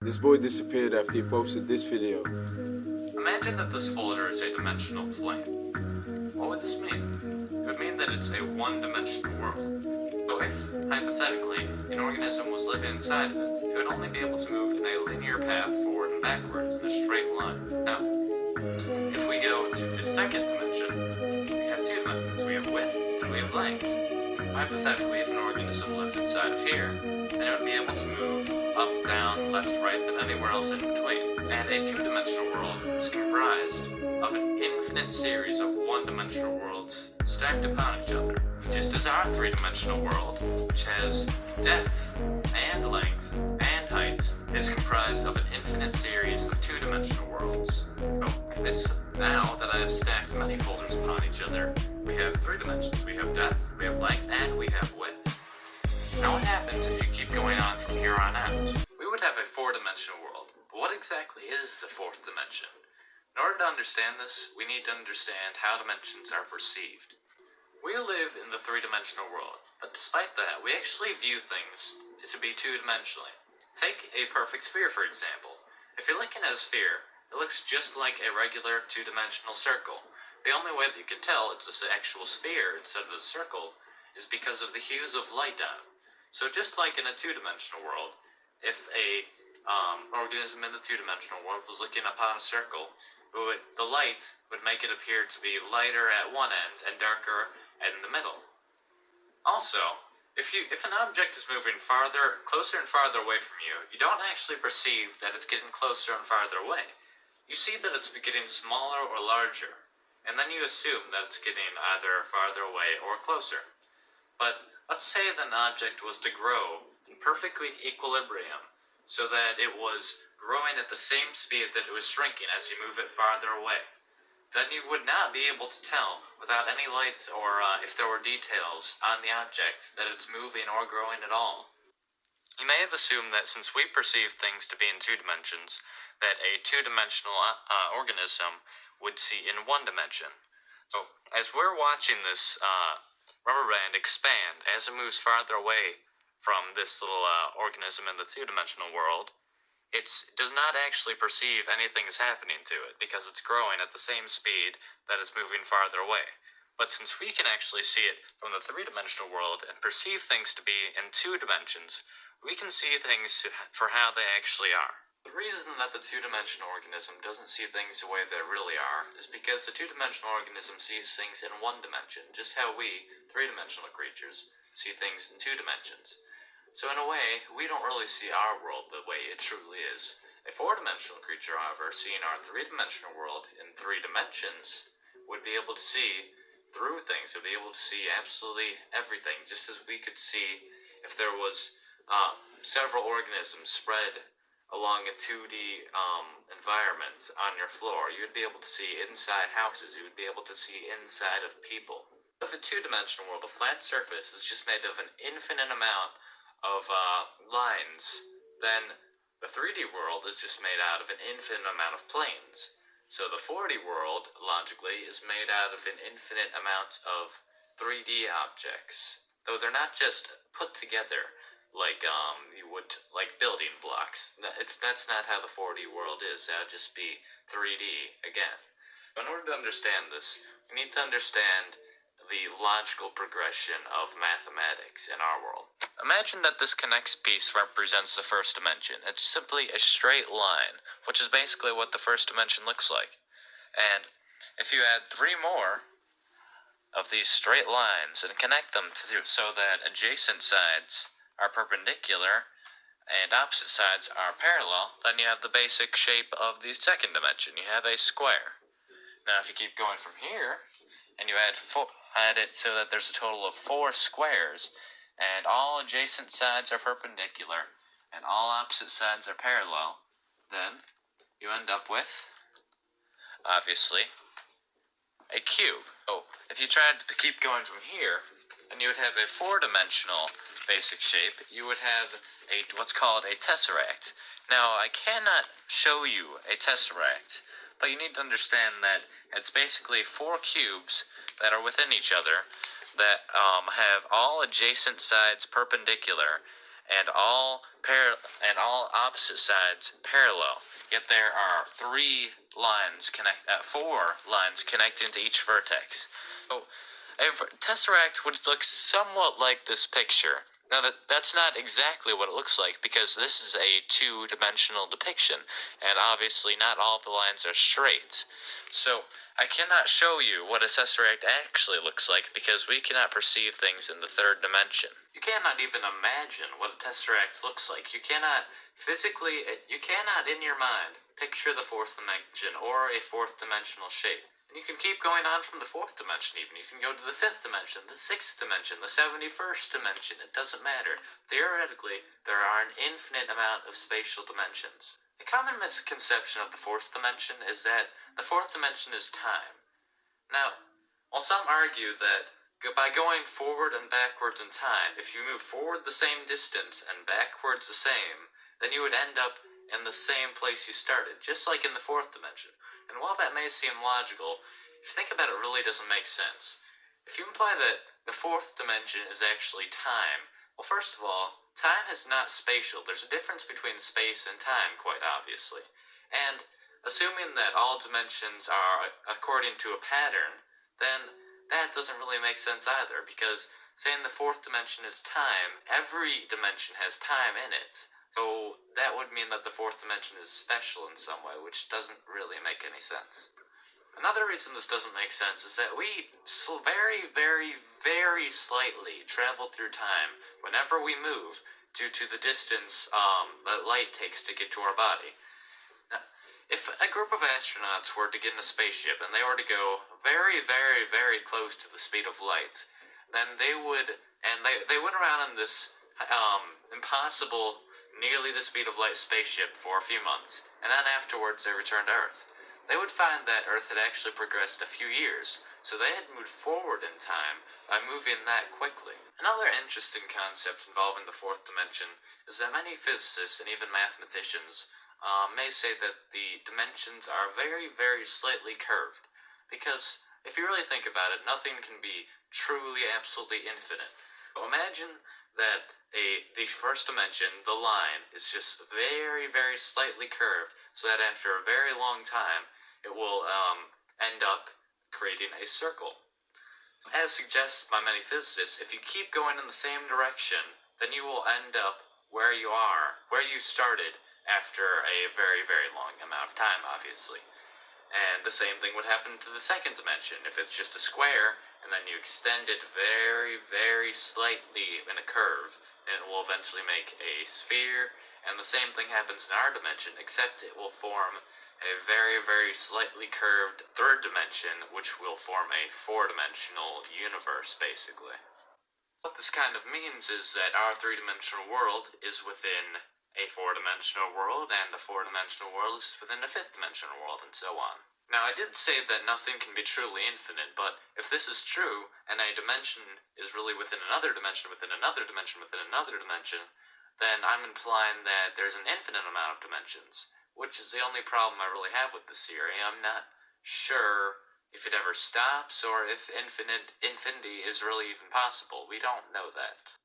This boy disappeared after he posted this video. Imagine that this folder is a dimensional plane. What would this mean? It would mean that it's a one-dimensional world. So if, hypothetically, an organism was living inside of it, it would only be able to move in a linear path forward and backwards in a straight line. Now, if we go to the second dimension, we have two dimensions. We have width and we have length. Hypothetically, if an organism lived inside of here, then it would be able to move up, down, left, right, and anywhere else in between. And a two-dimensional world is comprised of an infinite series of one-dimensional worlds stacked upon each other, just as our three-dimensional world, which has depth and length and height, is comprised of an infinite series of two-dimensional worlds. So, now that I have stacked many folders upon each other, we have three dimensions. We have depth, we have length, and we have width. Now what happens if you keep going on from here on out? We would have a four-dimensional world, but what exactly is a fourth dimension? In order to understand this, we need to understand how dimensions are perceived. We live in the three-dimensional world, but despite that, we actually view things to be two-dimensionally. Take a perfect sphere, for example. If you're looking at a sphere, it looks just like a regular two-dimensional circle. The only way that you can tell it's an actual sphere instead of a circle is because of the hues of light on it. So just like in a two-dimensional world, if a organism in the two-dimensional world was looking upon a circle, the light would make it appear to be lighter at one end and darker in the middle. Also, if an object is moving closer and farther away from you, you don't actually perceive that it's getting closer and farther away. You see that it's getting smaller or larger, and then you assume that it's getting either farther away or closer. But let's say that an object was to grow in perfect equilibrium, so that it was growing at the same speed that it was shrinking as you move it farther away. Then you would not be able to tell, without any lights or if there were details on the object, that it's moving or growing at all. You may have assumed that since we perceive things to be in two dimensions, that a two-dimensional organism would see in one dimension. So, as we're watching this rubber band expand as it moves farther away from this little organism in the two-dimensional world, it does not actually perceive anything is happening to it because it's growing at the same speed that it's moving farther away. But since we can actually see it from the three-dimensional world and perceive things to be in two dimensions, we can see things for how they actually are. The reason that the two-dimensional organism doesn't see things the way they really are is because the two-dimensional organism sees things in one dimension, just how we, three-dimensional creatures, see things in two dimensions. So in a way, we don't really see our world the way it truly is. A four-dimensional creature, however, seeing our three-dimensional world in three dimensions, would be able to see through things. Would be able to see absolutely everything, just as we could see if there was several organisms spread along a 2D environment on your floor. You would be able to see inside houses. You would be able to see inside of people. If a two-dimensional world, a flat surface, is just made of an infinite amount of lines, then the 3D world is just made out of an infinite amount of planes. So the 4D world, logically, is made out of an infinite amount of 3D objects. Though they're not just put together like you would like building blocks. That's not how the 4D world is. That would just be 3D again. In order to understand this, we need to understand the logical progression of mathematics in our world. Imagine that this connects piece represents the first dimension. It's simply a straight line, which is basically what the first dimension looks like. And if you add three more of these straight lines and connect them so that adjacent sides are perpendicular and opposite sides are parallel, then you have the basic shape of the second dimension. You have a square. Now if you keep going from here and you add it so that there's a total of 4 squares and all adjacent sides are perpendicular and all opposite sides are parallel, then you end up with, obviously, a cube. Oh, if you tried to keep going from here, then you would have a 4-dimensional basic shape. You would have what's called a tesseract. Now, I cannot show you a tesseract, but you need to understand that it's basically 4 cubes that are within each other that have all adjacent sides perpendicular and all opposite sides parallel. Yet there are four lines connecting to each vertex. So a tesseract would look somewhat like this picture. Now that's not exactly what it looks like, because this is a two-dimensional depiction, and obviously not all of the lines are straight. So I cannot show you what a tesseract actually looks like, because we cannot perceive things in the third dimension. You cannot even imagine what a tesseract looks like. You cannot in your mind picture the fourth dimension or a fourth dimensional shape. And you can keep going on from the fourth dimension even. You can go to the fifth dimension, the sixth dimension, the 71st dimension. It doesn't matter. Theoretically, there are an infinite amount of spatial dimensions. A common misconception of the fourth dimension is that the fourth dimension is time. Now, while some argue that by going forward and backwards in time, if you move forward the same distance and backwards the same, then you would end up in the same place you started, just like in the fourth dimension. And while that may seem logical, if you think about it, it really doesn't make sense. If you imply that the fourth dimension is actually time, well, first of all, time is not spatial. There's a difference between space and time, quite obviously. And assuming that all dimensions are according to a pattern, then that doesn't really make sense either, because saying the fourth dimension is time, every dimension has time in it. So that would mean that the fourth dimension is special in some way, which doesn't really make any sense. Another reason this doesn't make sense is that we very, very, very slightly travel through time whenever we move due to the distance that light takes to get to our body. Now, if a group of astronauts were to get in a spaceship and they were to go very, very, very close to the speed of light, then they went around in this impossible, nearly the speed of light spaceship for a few months, and then afterwards they returned to Earth. They would find that Earth had actually progressed a few years, so they had moved forward in time by moving that quickly. Another interesting concept involving the fourth dimension is that many physicists and even mathematicians may say that the dimensions are very, very slightly curved, because if you really think about it, nothing can be truly, absolutely infinite. But imagine that the first dimension, the line, is just very, very slightly curved, so that after a very long time, it will end up creating a circle. As suggested by many physicists, if you keep going in the same direction, then you will end up where you started after a very, very long amount of time, obviously. And the same thing would happen to the second dimension. If it's just a square, and then you extend it very, very slightly in a curve, and it will eventually make a sphere, and the same thing happens in our dimension, except it will form a very, very slightly curved third dimension, which will form a four-dimensional universe, basically. What this kind of means is that our three-dimensional world is within a four-dimensional world, and the four-dimensional world is within a fifth-dimensional world, and so on. Now, I did say that nothing can be truly infinite, but if this is true, and a dimension is really within another dimension, within another dimension, within another dimension, then I'm implying that there's an infinite amount of dimensions, which is the only problem I really have with this theory. I'm not sure if it ever stops, or if infinity is really even possible. We don't know that.